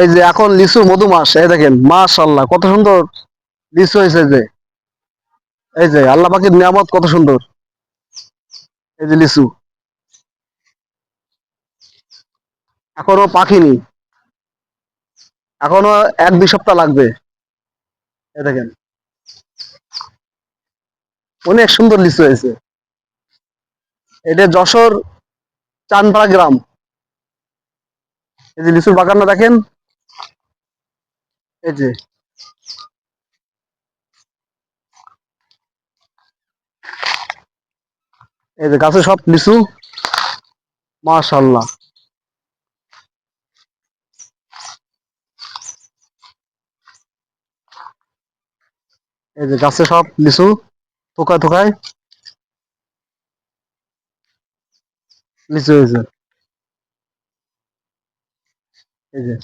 এই যে এখন লিচু মধুমাস, এই দেখেন মাশাআল্লাহ কত সুন্দর লিচু হয়েছে। যে এই যে আল্লাহ পাকের নিয়ামত কত সুন্দর। এই যে লিচু এখনো পাকেনি, এখনো 1-2 সপ্তাহ লাগবে। এই দেখেন অনেক সুন্দর লিচু হয়েছে। এটা যশোর চানপাড়া গ্রাম। এই যে লিচুর বাগানটা দেখেন। এই যে এই যে গাছে সব লিচু মাশাআল্লাহ। এই যে গাছে সব লিচু থোকায় থোকায় লিচু হয়েছে। এই যে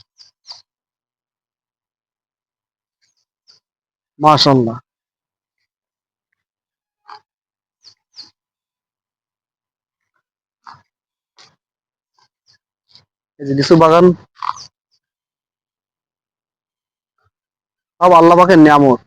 মাশাআল্লাহ। এই যে লিচু বাগান সব আল্লাহ পাকের নিয়ামত।